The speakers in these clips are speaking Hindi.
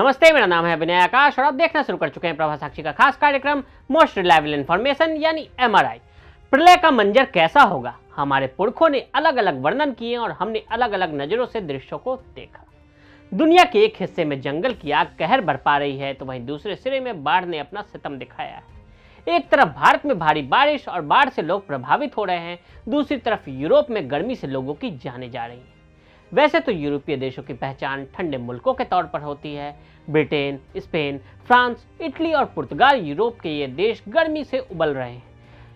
नमस्ते, मेरा नाम है विनय आकाश और आप देखना शुरू कर चुके हैं प्रभा साक्षी का खास कार्यक्रम मोस्ट रिलायबल इन्फॉर्मेशन यानी MRI। प्रलय का मंजर कैसा होगा, हमारे पुरखों ने अलग अलग वर्णन किए और हमने अलग अलग नजरों से दृश्यों को देखा। दुनिया के एक हिस्से में जंगल की आग कहर बरपा रही है तो वहीं दूसरे सिरे में बाढ़ ने अपना सितम दिखाया है। एक तरफ भारत में भारी बारिश और बाढ़ से लोग प्रभावित हो रहे हैं, दूसरी तरफ यूरोप में गर्मी से लोगों की जानें जा रही हैं। वैसे तो यूरोपीय देशों की पहचान ठंडे मुल्कों के तौर पर होती है। ब्रिटेन, स्पेन, फ्रांस, इटली और पुर्तगाल यूरोप के ये देश गर्मी से उबल रहे हैं।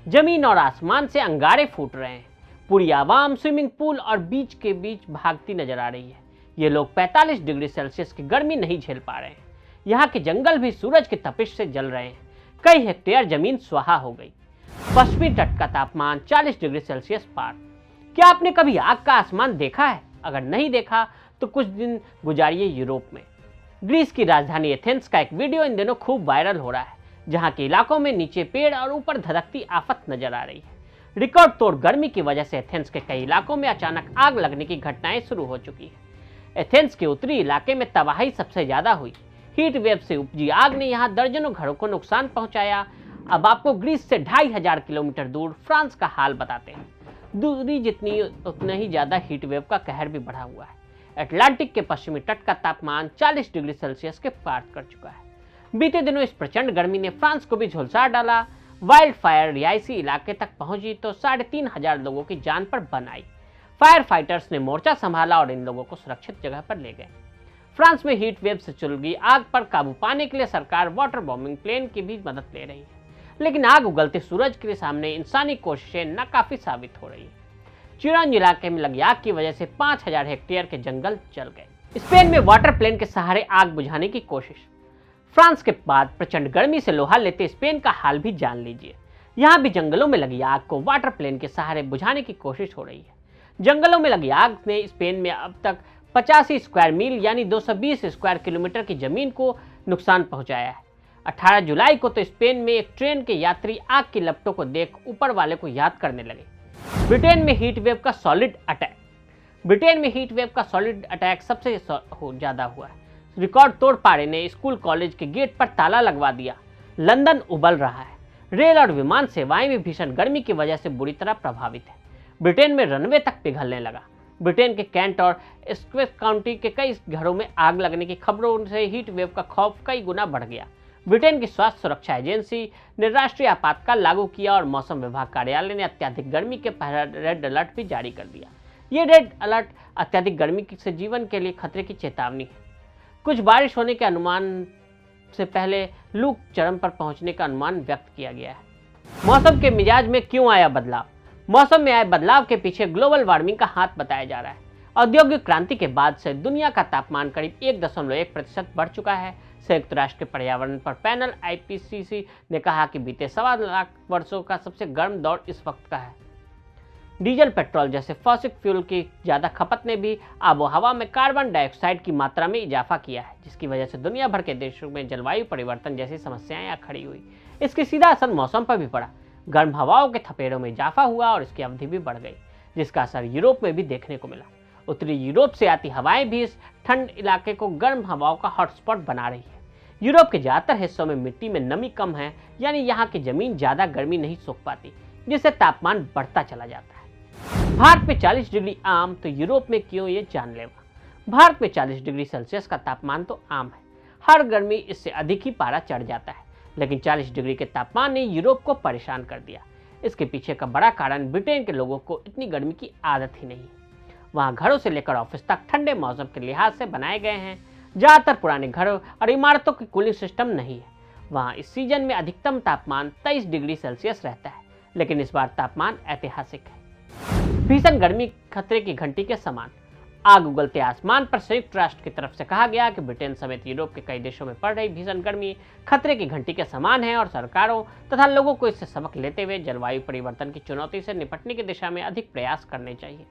जमीन और आसमान से अंगारे फूट रहे हैं। पूरी आवाम स्विमिंग पूल और बीच के बीच भागती नजर आ रही है। ये लोग 45 डिग्री सेल्सियस की गर्मी नहीं झेल पा रहे हैं। यहाँ के जंगल भी सूरज की तपिश से जल रहे हैं। कई हेक्टेयर जमीन स्वाहा हो गई। पश्चिमी तट का तापमान 40 डिग्री सेल्सियस पार। क्या आपने कभी आग का आसमान देखा है? अगर नहीं देखा तो कुछ दिन गुजारिए यूरोप में। ग्रीस की राजधानी एथेंस का एक वीडियो इन दिनों खूब वायरल हो रहा है, जहां के इलाकों में नीचे पेड़ और ऊपर धधकती आफत नजर आ रही है। रिकॉर्ड तोड़ गर्मी की वजह से एथेंस के कई इलाकों में अचानक आग लगने की घटनाएं शुरू हो चुकी है। एथेंस के उत्तरी इलाके में तबाही सबसे ज्यादा हुई। हीट वेव से उपजी आग ने यहां दर्जनों घरों को नुकसान पहुंचाया। अब आपको ग्रीस से 2500 किलोमीटर दूर फ्रांस का हाल बताते हैं। दूरी जितनी उतना ही ज्यादा हीट वेव का कहर भी बढ़ा हुआ है। अटलांटिक के पश्चिमी तट का तापमान 40 डिग्री सेल्सियस के पार कर चुका है। बीते दिनों इस प्रचंड गर्मी ने फ्रांस को भी झुलसा डाला। वाइल्ड फायर रिहायशी इलाके तक पहुंची तो 3500 लोगों की जान पर बन आई। फायर फाइटर्स ने मोर्चा संभाला और इन लोगों को सुरक्षित जगह पर ले गए। फ्रांस में हीट वेव से चुलगी आग पर काबू पाने के लिए सरकार वाटर बॉम्बिंग प्लेन की भी मदद ले रही है, लेकिन आग उगलते सूरज के सामने इंसानी कोशिशें नाकाफी साबित हो रही है। चिरांज इलाके में लगी आग की वजह से 5000 हेक्टेयर के जंगल जल गए। स्पेन में वाटर प्लेन के सहारे आग बुझाने की कोशिश। फ्रांस के बाद प्रचंड गर्मी से लोहा लेते स्पेन का हाल भी जान लीजिए। यहाँ भी जंगलों में लगी आग को वाटर प्लेन के सहारे बुझाने की कोशिश हो रही है। जंगलों में लगी आग ने स्पेन में अब तक 85 स्क्वायर मील यानी 220 स्क्वायर किलोमीटर की जमीन को नुकसान पहुंचाया है। 18 जुलाई को तो स्पेन में एक ट्रेन के यात्री आग की लपटों को देख ऊपर वाले को याद करने लगे। ब्रिटेन में हीट वेव का सॉलिड अटैक सबसे ज्यादा हुआ है। रिकॉर्ड तोड़ पारे ने स्कूल कॉलेज के गेट पर ताला लगवा दिया। लंदन उबल रहा है। रेल और विमान सेवाएं भी भीषण गर्मी की वजह से बुरी तरह प्रभावित है। ब्रिटेन में रनवे तक पिघलने लगा। ब्रिटेन के कैंट और एस्सेक्स काउंटी के कई घरों में आग लगने की खबरों से हीट वेव का खौफ कई गुना बढ़ गया। ब्रिटेन की स्वास्थ्य सुरक्षा एजेंसी ने राष्ट्रीय आपातकाल लागू किया और मौसम विभाग कार्यालय ने अत्यधिक गर्मी के पहले रेड अलर्ट भी जारी कर दिया। ये रेड अलर्ट अत्यधिक गर्मी से जीवन के लिए खतरे की चेतावनी है। कुछ बारिश होने के अनुमान से पहले लू चरम पर पहुंचने का अनुमान व्यक्त किया गया है। मौसम के मिजाज में क्यों आया बदलाव? मौसम में आए बदलाव के पीछे ग्लोबल वार्मिंग का हाथ बताया जा रहा है। औद्योगिक क्रांति के बाद से दुनिया का तापमान करीब 1.1% बढ़ चुका है। संयुक्त राष्ट्र के पर्यावरण पर पैनल IPCC ने कहा कि बीते 1.25 लाख वर्षों का सबसे गर्म दौर इस वक्त का है। डीजल, पेट्रोल जैसे फॉसिल फ्यूल की ज्यादा खपत ने भी आबोहवा में कार्बन डाइऑक्साइड की मात्रा में इजाफा किया है, जिसकी वजह से दुनिया भर के देशों में जलवायु परिवर्तन जैसी समस्याएं आ खड़ी हुई। इसकी सीधा असर मौसम पर भी पड़ा। गर्म हवाओं के थपेड़ों में इजाफा हुआ और इसकी अवधि भी बढ़ गई, जिसका असर यूरोप में भी देखने को मिला। उत्तरी यूरोप से आती हवाएं भी इस ठंड इलाके को गर्म हवाओं का हॉटस्पॉट बना रही है। यूरोप के ज्यादातर हिस्सों में मिट्टी में नमी कम है, यानी यहाँ की जमीन ज्यादा गर्मी नहीं सोख पाती, जिससे तापमान बढ़ता चला जाता है। भारत में 40 डिग्री आम, तो यूरोप में क्यों, ये जानलेवा। भारत में 40 डिग्री सेल्सियस का तापमान तो आम है। हर गर्मी इससे अधिक ही पारा चढ़ जाता है, लेकिन 40 डिग्री के तापमान ने यूरोप को परेशान कर दिया। इसके पीछे का बड़ा कारण ब्रिटेन के लोगों को इतनी गर्मी की आदत ही नहीं। वहाँ घरों से लेकर ऑफिस तक ठंडे मौसम के लिहाज से बनाए गए हैं। ज्यादातर पुराने घरों और इमारतों की कूलिंग सिस्टम नहीं है। वहाँ इस सीजन में अधिकतम तापमान 23 डिग्री सेल्सियस रहता है, लेकिन इस बार तापमान ऐतिहासिक है। भीषण गर्मी खतरे की घंटी के समान। आग उगलते आसमान पर संयुक्त राष्ट्र की तरफ से कहा गया कि ब्रिटेन समेत यूरोप के कई देशों में पड़ रही भीषण गर्मी खतरे की घंटी के समान है और सरकारों तथा लोगों को इससे सबक लेते हुए जलवायु परिवर्तन की चुनौती से निपटने की दिशा में अधिक प्रयास करने चाहिए।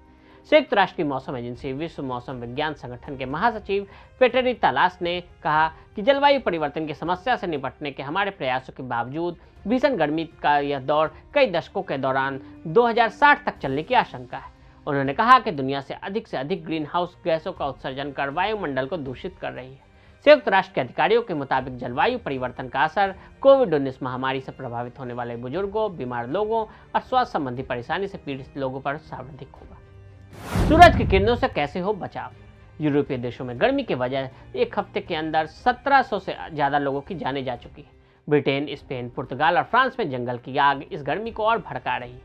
संयुक्त राष्ट्र की मौसम एजेंसी विश्व मौसम विज्ञान संगठन के महासचिव पेटरी तालास ने कहा कि जलवायु परिवर्तन की समस्या से निपटने के हमारे प्रयासों के बावजूद भीषण गर्मी का यह दौर कई दशकों के दौरान 2060 तक चलने की आशंका है। उन्होंने कहा कि दुनिया से अधिक ग्रीन हाउस गैसों का उत्सर्जन कर वायुमंडल को दूषित कर रही है। संयुक्त राष्ट्र के अधिकारियों के मुताबिक जलवायु परिवर्तन का असर कोविड-19 महामारी से प्रभावित होने वाले बुजुर्गों, बीमार लोगों और स्वास्थ्य संबंधी परेशानी से पीड़ित लोगों पर सर्वाधिक होगा। सूरज की किरणों से कैसे हो बचाव? यूरोपीय देशों में गर्मी की वजह एक हफ्ते के अंदर 1700 से ज्यादा लोगों की जानें जा चुकी है। ब्रिटेन, स्पेन, पुर्तगाल और फ्रांस में जंगल की आग इस गर्मी को और भड़का रही है।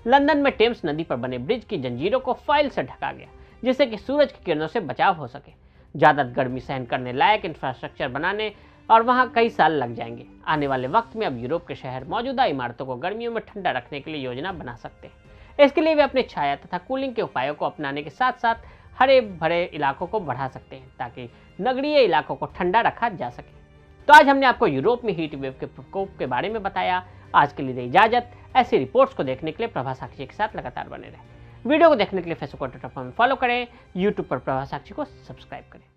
लंदन में टेम्स नदी पर बने ब्रिज की जंजीरों को फॉइल से ढका गया, जिससे कि सूरज की किरणों से बचाव हो सके। ज्यादा गर्मी सहन करने लायक इंफ्रास्ट्रक्चर बनाने और वहां कई साल लग जाएंगे। आने वाले वक्त में अब यूरोप के शहर मौजूदा इमारतों को गर्मियों में ठंडा रखने के लिए योजना बना सकते हैं। इसके लिए वे अपने छाया तथा कूलिंग के उपायों को अपनाने के साथ साथ हरे भरे इलाकों को बढ़ा सकते हैं, ताकि नगरीय इलाकों को ठंडा रखा जा सके। तो आज हमने आपको यूरोप में हीट वेव के प्रकोप के बारे में बताया। आज के लिए दी इजाजत। ऐसी रिपोर्ट्स को देखने के लिए प्रभा साक्षी के साथ लगातार बने रहें। वीडियो को देखने के लिए फेसबुक और ट्विटर पर फॉलो करें, यूट्यूब पर प्रभा साक्षी को सब्सक्राइब करें।